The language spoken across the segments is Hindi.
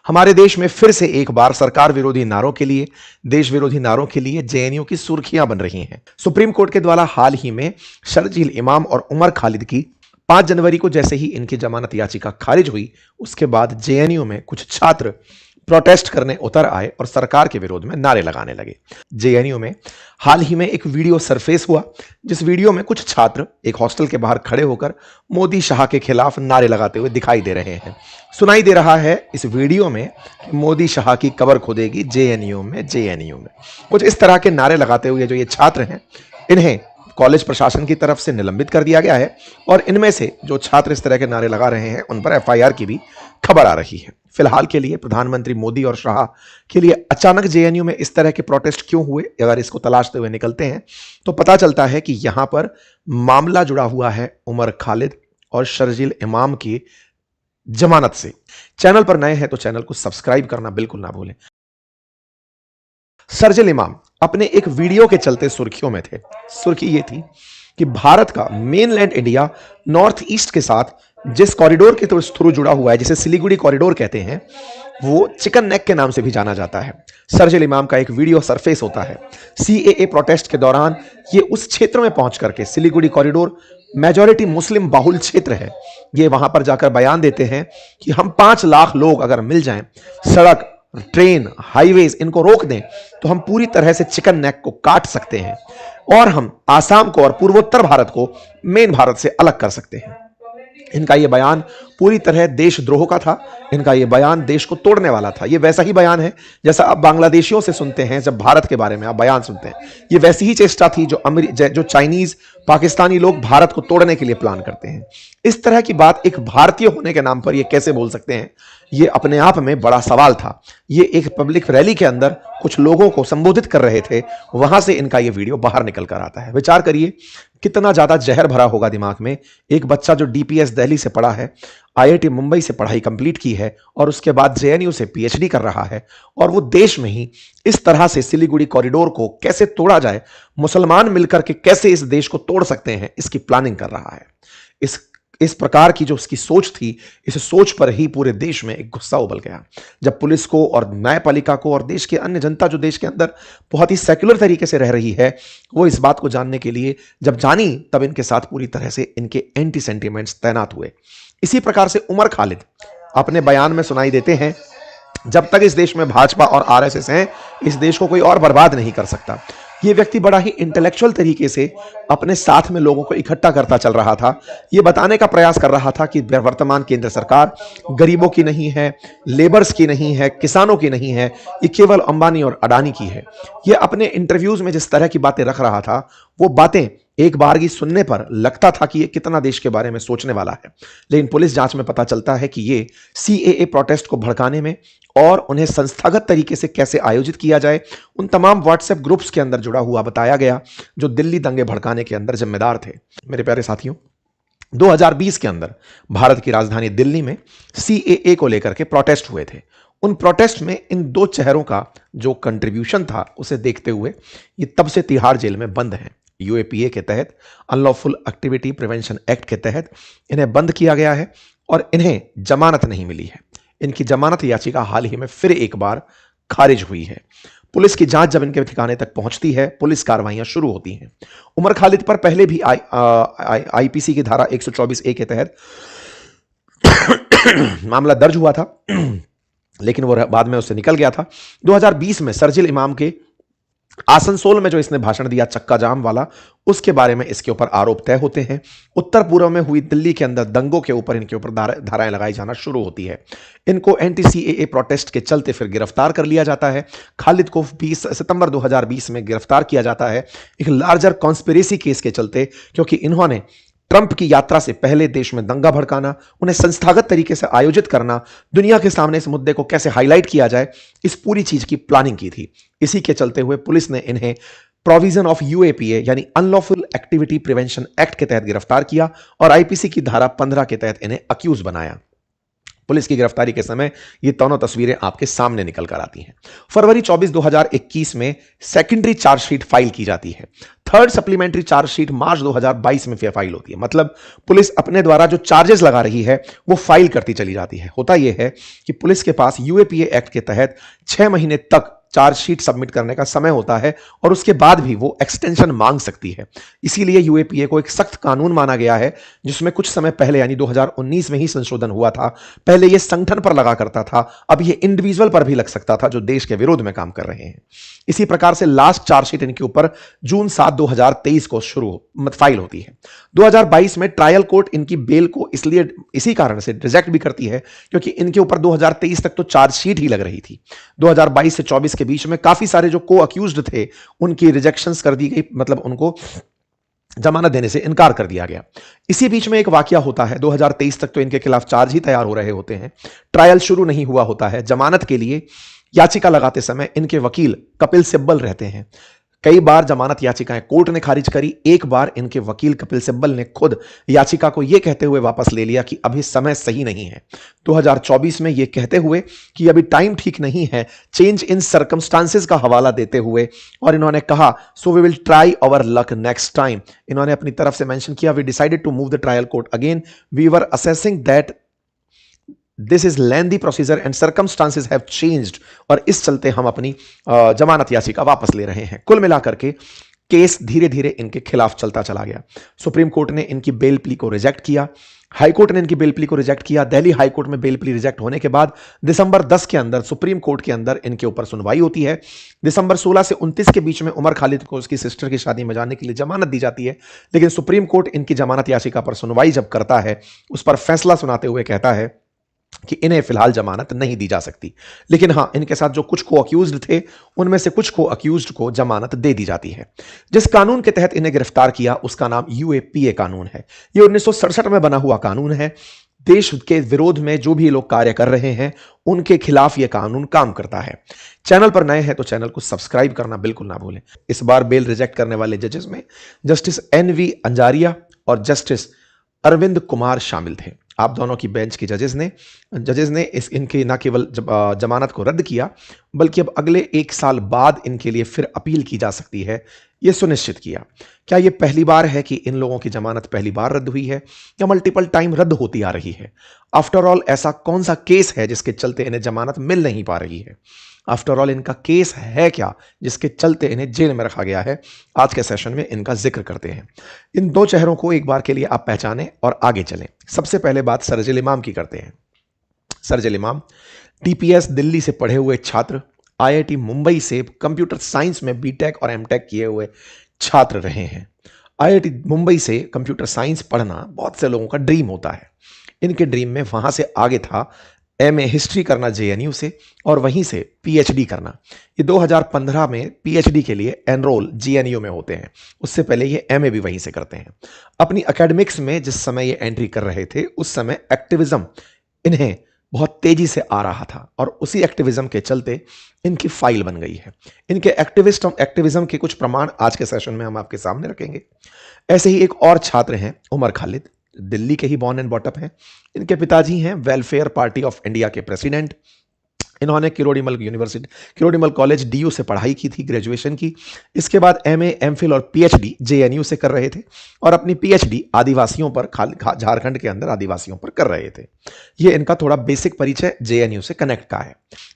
हमारे देश में फिर से एक बार सरकार विरोधी नारों के लिए, देश विरोधी नारों के लिए जेएनयू की सुर्खियां बन रही हैं। सुप्रीम कोर्ट के द्वारा हाल ही में शरजील इमाम और उमर खालिद की 5 जनवरी को जैसे ही इनकी जमानत याचिका खारिज हुई, उसके बाद जेएनयू में कुछ छात्र प्रोटेस्ट करने उतर आए और सरकार के विरोध में नारे लगाने लगे। जेएनयू में हाल ही में एक वीडियो सरफेस हुआ, जिस वीडियो में कुछ छात्र एक हॉस्टल के बाहर खड़े होकर मोदी शाह के खिलाफ नारे लगाते हुए दिखाई दे रहे हैं। सुनाई दे रहा है इस वीडियो में कि मोदी शाह की कब्र खोदेगी जेएनयू में। कुछ इस तरह के नारे लगाते हुए जो ये छात्र हैं, इन्हें कॉलेज प्रशासन की तरफ से निलंबित कर दिया गया है और इनमें से जो छात्र इस तरह के नारे लगा रहे हैं उन पर एफआईआर की भी खबर आ रही है। फिलहाल के लिए प्रधानमंत्री मोदी और शाह के लिए अचानक जेएनयू में इस तरह के प्रोटेस्ट क्यों हुए, अगर इसको तलाशते हुए निकलते हैं तो पता चलता है कि यहां पर मामला जुड़ा हुआ है उमर खालिद और शरजील इमाम की जमानत से। चैनल पर नए हैं तो चैनल को सब्सक्राइब करना बिल्कुल ना भूलें। शरजील इमाम अपने एक वीडियो के चलते सुर्खियों में थे। सुर्खी ये थी कि भारत का मेनलैंड इंडिया नॉर्थ ईस्ट के साथ जिस कॉरिडोर के थ्रू जुड़ा हुआ है, जिसे सिलीगुड़ी कॉरिडोर कहते हैं, वो चिकन नेक के नाम से भी जाना जाता है। शरजील इमाम का एक वीडियो सरफेस होता है। सीएए प्रोटेस्ट के दौरान ये उस क्षेत्र में पहुंच करके, सिलीगुड़ी कॉरिडोर मेजॉरिटी मुस्लिम बाहुल क्षेत्र है, ये वहां पर जाकर बयान देते हैं कि हम 5 लाख लोग अगर मिल जाएं, सड़क, ट्रेन, हाईवेज इनको रोक दें तो हम पूरी तरह से चिकन नेक को काट सकते हैं और हम आसाम को और पूर्वोत्तर भारत को मेन भारत से अलग कर सकते हैं। इनका यह बयान पूरी तरह देशद्रोह का था। इनका यह बयान देश को तोड़ने वाला था। यह वैसा ही बयान है जैसा आप बांग्लादेशियों से सुनते हैं जब भारत के बारे में आप बयान सुनते हैं। यह वैसी ही चेष्टा थी जो चाइनीज, पाकिस्तानी लोग भारत को तोड़ने के लिए प्लान करते हैं। इस तरह की बात एक भारतीय होने के नाम पर यह कैसे बोल सकते हैं, यह अपने आप में बड़ा सवाल था। यह एक पब्लिक रैली के अंदर कुछ लोगों को संबोधित कर रहे थे, वहां से इनका यह वीडियो बाहर निकल कर आता है। विचार करिए कितना ज्यादा जहर भरा होगा दिमाग में। एक बच्चा जो डीपीएस दिल्ली से पढ़ा है, आईआईटी मुंबई से पढ़ाई कंप्लीट की है और उसके बाद जेएनयू से पीएचडी कर रहा है, और वो देश में ही इस तरह से सिलीगुड़ी कॉरिडोर को कैसे तोड़ा जाए, मुसलमान मिलकर के कैसे इस देश को तोड़ सकते हैं, इसकी प्लानिंग कर रहा है। इस प्रकार की जो उसकी सोच थी, इस सोच पर ही पूरे देश में एक गुस्सा उबल गया। जब पुलिस को और न्यायपालिका को और देश के अन्य जनता जो देश के अंदर बहुत ही सेक्युलर तरीके से रह रही है, वो इस बात को जानने के लिए जब जानी, तब इनके साथ पूरी तरह से इनके एंटी सेंटिमेंट्स तैनात हुए। इसी प्रकार से उमर खालिद अपने बयान में सुनाई देते हैं, जब तक इस देश में भाजपा और आरएसएस हैं, इस देश को कोई और बर्बाद नहीं कर सकता। यह व्यक्ति बड़ा ही इंटेलेक्चुअल तरीके से अपने साथ में लोगों को इकट्ठा करता चल रहा था। यह बताने का प्रयास कर रहा था कि वर्तमान केंद्र सरकार गरीबों की नहीं है, लेबर्स की नहीं है, किसानों की नहीं है, ये केवल अंबानी और अडानी की है। यह अपने इंटरव्यूज में जिस तरह की बातें रख रहा था, वो बातें एक बारगी सुनने पर लगता था कि ये कितना देश के बारे में सोचने वाला है। लेकिन पुलिस जांच में पता चलता है कि ये सीएए प्रोटेस्ट को भड़काने में और उन्हें संस्थागत तरीके से कैसे आयोजित किया जाए, उन तमाम व्हाट्सएप ग्रुप्स के अंदर जुड़ा हुआ बताया गया जो दिल्ली दंगे भड़काने के अंदर जिम्मेदार थे। मेरे प्यारे साथियों, 2020 के अंदर भारत की राजधानी दिल्ली में सीएए को लेकर के प्रोटेस्ट हुए थे। उन प्रोटेस्ट में इन 2 चेहरों का जो कंट्रीब्यूशन था, उसे देखते हुए ये तब से तिहाड़ जेल में बंद हैं। यूएपीए के तहत, अनलॉफुल एक्टिविटी प्रिवेंशन एक्ट के तहत इन्हें बंद किया गया है और इन्हें जमानत नहीं मिली है। इनकी जमानत याचिका हाल ही में फिर एक बार खारिज हुई है। पुलिस की जांच जब इनके ठिकाने तक पहुंचती है, पुलिस कार्रवाइयां शुरू होती हैं। उमर खालिद पर पहले भी आईपीसी की धारा 124A के तहत मामला दर्ज हुआ था, लेकिन वो बाद में उससे निकल गया था। 2020 में शरजील इमाम के आसनसोल में जो इसने भाषण दिया चक्का जाम वाला, उसके बारे में इसके ऊपर आरोप तय होते हैं। उत्तर पूर्व में हुई दिल्ली के अंदर दंगों के ऊपर इनके ऊपर धाराएं लगाई जाना शुरू होती है। इनको एंटी सीएए प्रोटेस्ट के चलते फिर गिरफ्तार कर लिया जाता है। खालिद को 20 सितंबर 2020 में गिरफ्तार किया जाता है एक लार्जर कॉन्स्पिरेसी केस के चलते, क्योंकि इन्होंने ट्रंप की यात्रा से पहले देश में दंगा भड़काना, उन्हें संस्थागत तरीके से आयोजित करना, दुनिया के सामने इस मुद्दे को कैसे हाईलाइट किया जाए, इस पूरी चीज की प्लानिंग की थी। इसी के चलते हुए पुलिस ने इन्हें प्रोविजन ऑफ यूएपीए यानी अनलॉफुल एक्टिविटी प्रिवेंशन एक्ट के तहत गिरफ्तार किया और आईपीसी की धारा 15 के तहत इन्हें अक्यूज बनाया। पुलिस की गिरफ्तारी के समय ये दोनों तस्वीरें आपके सामने निकल कर आती हैं। फरवरी 24 2021 में सेकेंडरी चार्जशीट फाइल की जाती है। थर्ड सप्लीमेंट्री चार्जशीट मार्च 2022 में फाइल होती है। मतलब पुलिस अपने द्वारा जो चार्जेस लगा रही है वो फाइल करती चली जाती है। होता यह है कि पुलिस के पास यूएपीए एक्ट के तहत 6 महीने तक चार्जशीट सबमिट करने का समय होता है और उसके बाद भी वो एक्सटेंशन मांग सकती है। इसीलिए यूएपीए को एक सख्त कानून माना गया है, जिसमें कुछ समय पहले यानी 2019 में ही संशोधन हुआ था। पहले ये संगठन पर लगा करता था, अब ये इंडिविजुअल पर भी लग सकता था जो देश के विरोध में काम कर रहे हैं। इसी प्रकार से लास्ट चार्जशीट इनके ऊपर जून 7 2023 को फाइल होती है। 2022 में ट्रायल कोर्ट इनकी बेल को इसी कारण से रिजेक्ट भी करती है क्योंकि इनके ऊपर 2023 तक तो चार्जशीट ही लग रही थी। 2022 से 24 के बीच में काफी सारे जो को अक्यूज्ड थे उनकी रिजेक्शंस कर दी गई, मतलब उनको जमानत देने से इनकार कर दिया गया। इसी बीच में एक वाकया होता है। 2023 तक तो इनके खिलाफ चार्ज ही तैयार हो रहे होते हैं, ट्रायल शुरू नहीं हुआ होता है। जमानत के लिए याचिका लगाते समय इनके वकील कपिल सिब्बल रहते हैं। कई बार जमानत याचिकाएं कोर्ट ने खारिज करी। एक बार इनके वकील कपिल सिब्बल ने खुद याचिका को यह कहते हुए वापस ले लिया कि अभी समय सही नहीं है। 2024 में यह कहते हुए कि अभी टाइम ठीक नहीं है, चेंज इन सर्कमस्टांसेस का हवाला देते हुए, और इन्होंने कहा so we will try our luck next time. इन्होंने अपनी तरफ से मेंशन किया we decided to move the trial court again, we were assessing that this is lengthy procedure and circumstances have changed, और इस चलते हम अपनी जमानत याचिका वापस ले रहे हैं। कुल मिलाकर के केस धीरे धीरे इनके खिलाफ चलता चला गया। सुप्रीम कोर्ट ने इनकी बेल प्ली को रिजेक्ट किया, हाई कोर्ट ने इनकी बेल प्ली को रिजेक्ट किया। दिल्ली हाई कोर्ट में बेल प्ली रिजेक्ट होने के बाद दिसंबर 10 के अंदर सुप्रीम कोर्ट के अंदर इनके ऊपर सुनवाई होती है। दिसंबर 16 से 29 के बीच में उमर खालिद को उसकी सिस्टर की शादी में जाने के लिए जमानत दी जाती है, लेकिन सुप्रीम कोर्ट इनकी जमानत याचिका पर सुनवाई जब करता है, उस पर फैसला सुनाते हुए कहता है कि इन्हें फिलहाल जमानत नहीं दी जा सकती। लेकिन हां, इनके साथ जो कुछ को अक्यूज्ड थे उनमें से कुछ को अक्यूज्ड को जमानत दे दी जाती है। जिस कानून के तहत इन्हें गिरफ्तार किया उसका नाम यूएपीए कानून है। यह 1967 में बना हुआ कानून है। देश के विरोध में जो भी लोग कार्य कर रहे हैं उनके खिलाफ यह कानून काम करता है। चैनल पर नए हैं तो चैनल को सब्सक्राइब करना बिल्कुल ना भूलें। इस बार बेल रिजेक्ट करने वाले जजेस में जस्टिस एनवी अंजारिया और जस्टिस अरविंद कुमार शामिल थे। आप दोनों की बेंच के जजेस ने इनके न केवल जमानत को रद्द किया, बल्कि अब अगले 1 साल बाद इनके लिए फिर अपील की जा सकती है, यह सुनिश्चित किया। क्या यह पहली बार है कि इन लोगों की जमानत पहली बार रद्द हुई है या मल्टीपल टाइम रद्द होती आ रही है? आफ्टर ऑल ऐसा कौन सा केस है जिसके चलते इन्हें जमानत मिल नहीं पा रही है? आफ्टर ऑल इनका केस है क्या जिसके चलते इन्हें जेल में रखा गया है? आज के सेशन में इनका जिक्र करते हैं। इन दो चेहरों को एक बार के लिए आप पहचानें और आगे चलें। सबसे पहले बात सरजिल इमाम की करते हैं। सरजिल इमाम टीपीएस दिल्ली से पढ़े हुए छात्र, आईआईटी मुंबई से कंप्यूटर साइंस में बीटेक और एमटेक किए हुए छात्र रहे हैं। आईआईटी मुंबई से कंप्यूटर साइंस पढ़ना बहुत से लोगों का ड्रीम होता है। इनके ड्रीम में वहां से आगे था एमए हिस्ट्री करना जेएनयू से और वहीं से पीएचडी करना। ये 2015 में पीएचडी के लिए एनरोल जेएनयू में होते हैं। उससे पहले ये एमए भी वहीं से करते हैं। अपनी एकेडमिक्स में जिस समय ये एंट्री कर रहे थे उस समय एक्टिविज्म इन्हें बहुत तेजी से आ रहा था और उसी एक्टिविज्म के चलते इनकी फाइल बन गई है। इनके एक्टिविज्म के कुछ प्रमाण आज के सेशन में हम आपके सामने रखेंगे। ऐसे ही एक और छात्र हैं उमर खालिद, दिल्ली के ही बॉर्न एंड बॉटअप हैं। इनके पिताजी हैं वेलफेयर पार्टी ऑफ इंडिया के प्रेसिडेंट। इन्होंने किरोड़ीमल कॉलेज डीयू से पढ़ाई की थी, ग्रेजुएशन की। इसके बाद एमए, एमफिल और पीएचडी जेएनयू से कर रहे थे और अपनी पीएचडी आदिवासियों पर, झारखंड के अंदर आदिवासियों पर कर रहे थे। यह इनका थोड़ा बेसिक परिचय जेएनयू से कनेक्ट का है।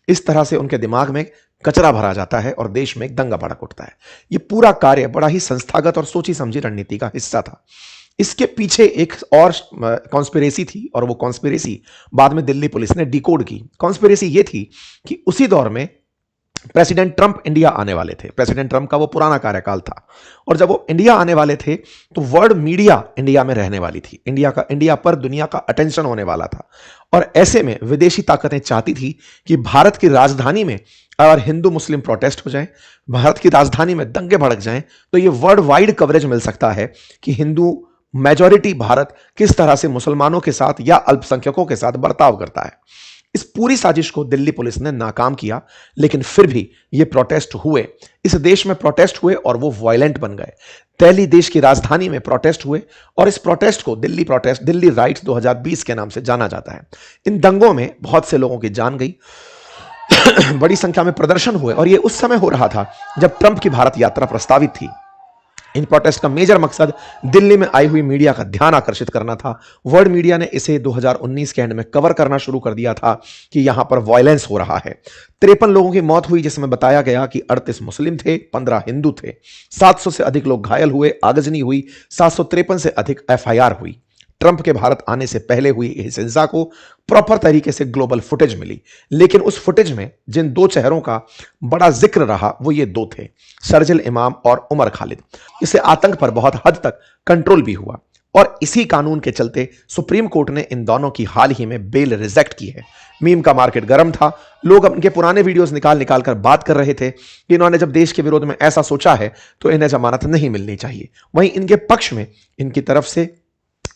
इस तरह से उनके दिमाग में कचरा भरा जाता है और देश में एक दंगा भड़क उठता है। यह पूरा कार्य बड़ा ही संस्थागत और सोची समझी रणनीति का हिस्सा था। इसके पीछे एक और कॉन्स्पिरेसी थी और वो कॉन्स्पिरेसी बाद में दिल्ली पुलिस ने डिकोड की। कॉन्स्पिरेसी ये थी कि उसी दौर में प्रेसिडेंट ट्रंप इंडिया आने वाले थे। प्रेसिडेंट ट्रंप का वो पुराना कार्यकाल था और जब वो इंडिया आने वाले थे तो वर्ल्ड मीडिया इंडिया में रहने वाली थी। इंडिया पर दुनिया का अटेंशन होने वाला था और ऐसे में विदेशी ताकतें चाहती थी कि भारत की राजधानी में अगर हिंदू मुस्लिम प्रोटेस्ट हो जाए, भारत की राजधानी में दंगे भड़क जाएं, तो ये वर्ल्ड वाइड कवरेज मिल सकता है कि हिंदू मेजॉरिटी भारत किस तरह से मुसलमानों के साथ या अल्पसंख्यकों के साथ बर्ताव करता है। इस पूरी साजिश को दिल्ली पुलिस ने नाकाम किया, लेकिन फिर भी ये प्रोटेस्ट हुए, इस देश में प्रोटेस्ट हुए और वो वायलेंट बन गए। दिल्ली देश की राजधानी में प्रोटेस्ट हुए और इस प्रोटेस्ट को दिल्ली राइट्स 2020 के नाम से जाना जाता है। इन दंगों में बहुत से लोगों की जान गई, बड़ी संख्या में प्रदर्शन हुए और ये उस समय हो रहा था जब ट्रंप की भारत यात्रा प्रस्तावित थी। इन प्रोटेस्ट का मेजर मकसद दिल्ली में आई हुई मीडिया का ध्यान आकर्षित करना था। वर्ल्ड मीडिया ने इसे 2019 के एंड में कवर करना शुरू कर दिया था कि यहां पर वायलेंस हो रहा है। 53 लोगों की मौत हुई, जिसमें बताया गया कि 38 मुस्लिम थे, 15 हिंदू थे। 700 से अधिक लोग घायल हुए, आगजनी हुई, 753 से अधिक एफआईआर हुई। ट्रंप के भारत आने से पहले हुई इस हिंसा को प्रॉपर तरीके से ग्लोबल फुटेज मिली, लेकिन उस फुटेज में जिन दो चेहरों का बड़ा जिक्र रहा वो ये दो थे, शरजील इमाम और उमर खालिद। इससे आतंक पर बहुत हद तक कंट्रोल भी हुआ और इसी कानून के चलते सुप्रीम कोर्ट ने इन दोनों की हाल ही में बेल रिजेक्ट की है। मीम का मार्केट गर्म था, लोग उनके पुराने वीडियोस निकाल कर बात कर रहे थे कि इन्होंने जब देश के विरोध में ऐसा सोचा है तो इन्हें जमानत नहीं मिलनी चाहिए। वहीं इनके पक्ष में इनकी तरफ से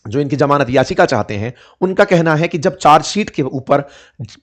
जो इनकी जमानत याचिका चाहते हैं, उनका कहना है कि जब चार्जशीट के ऊपर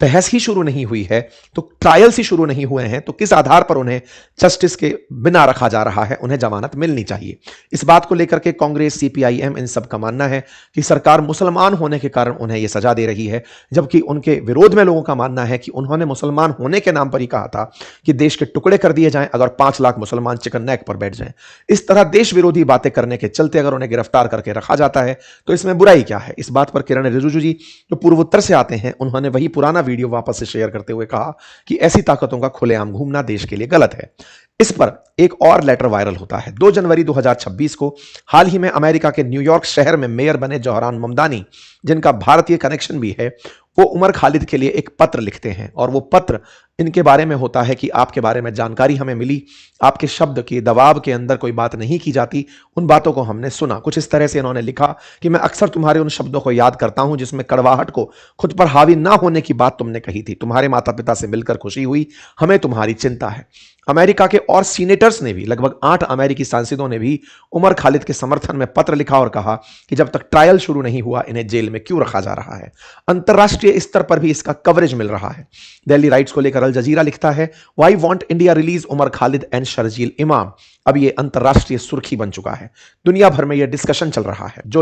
बहस ही शुरू नहीं हुई है, तो ट्रायल्स ही शुरू नहीं हुए हैं, तो किस आधार पर उन्हें जस्टिस के बिना रखा जा रहा है, उन्हें जमानत मिलनी चाहिए। इस बात को लेकर के कांग्रेस, सीपीआईएम इन सब का मानना है कि सरकार मुसलमान होने के कारण उन्हें यह सजा दे रही है, जबकि उनके विरोध में लोगों का मानना है कि उन्होंने मुसलमान होने के नाम पर ही कहा था कि देश के टुकड़े कर दिए जाएं अगर 5 लाख मुसलमान चिकन नेक पर बैठ जाएं। इस तरह देश विरोधी बातें करने के चलते अगर उन्हें गिरफ्तार करके रखा जाता है तो इसमें बुराई क्या है। इस बात पर किरण रिजिजू जी जो पूर्वोत्तर से आते हैं, उन्होंने वही पुराना वीडियो वापस से शेयर करते हुए कहा कि ऐसी ताकतों का खुलेआम घूमना देश के लिए गलत है। इस पर एक और लेटर वायरल होता है। 2 जनवरी 2026 को हाल ही में अमेरिका के न्यूयॉर्क शहर में मेयर बने जोहरान ममदानी, जिनका भारतीय कनेक्शन भी है, वो उमर खालिद के लिए एक पत्र लिखते हैं और वो पत्र इनके बारे में होता है कि आपके बारे में जानकारी हमें मिली, आपके शब्द के दबाव के अंदर कोई बात नहीं की जाती, उन बातों को हमने सुना। कुछ इस तरह से इन्होंने लिखा कि मैं अक्सर तुम्हारे उन शब्दों को याद करता हूं जिसमें कड़वाहट को खुद पर हावी ना होने की बात तुमने कही थी। तुम्हारे माता पिता से मिलकर खुशी हुई, हमें तुम्हारी चिंता है। अमेरिका के और सीनेटर्स ने भी, लगभग 8 अमेरिकी सांसदों ने भी उमर खालिद के समर्थन में पत्र लिखा और कहा कि जब तक ट्रायल शुरू नहीं हुआ इन्हें जेल में क्यों रखा जा रहा है। अंतरराष्ट्रीय स्तर पर भी इसका कवरेज मिल रहा है। दिल्ली राइट्स को लेकर अल जजीरा लिखता है, why want India release Umar Khalid and Sharjeel Imam. अब ये अंतरराष्ट्रीय सुर्खी बन चुका है, दुनिया भर में यह डिस्कशन चल रहा है। जो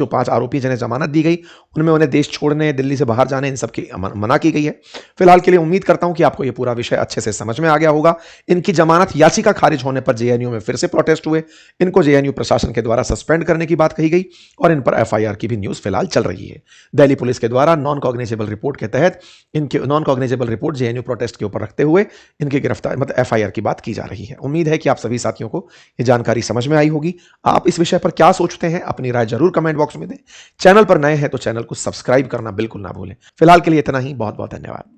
5 आरोपी जिन्हें जमानत दी गई, उनमें उन्हें देश छोड़ने, दिल्ली से बाहर जाने, इन सब की मना की गई है। फिलहाल के लिए उम्मीद करता हूं कि आपको यह पूरा विषय अच्छे से समझ में आ गया होगा। इनकी जमानत याचिका खारिज होने पर जेएनयू में फिर से प्रोटेस्ट हुए, इनको जेएनयू प्रशासन के द्वारा सस्पेंड करने की बात कही गई और इन पर एफआईआर की भी न्यूज फिलहाल चल रही है। दिल्ली पुलिस के द्वारा नॉन कॉग्निजेबल रिपोर्ट के तहत इनके non cognizable report JNU protest के ऊपर रखते हुए इनकी गिरफ्तार मतलब एफआईआर की बात की जा रही है। उम्मीद है कि आप सभी साथियों को यह जानकारी समझ में आई होगी। आप इस विषय पर क्या सोचते हैं, अपनी राय जरूर कमेंट बॉक्स में दें। चैनल पर नए हैं तो चैनल को सब्सक्राइब करना बिल्कुल ना भूलें। फिलहाल के लिए इतना ही, बहुत बहुत धन्यवाद।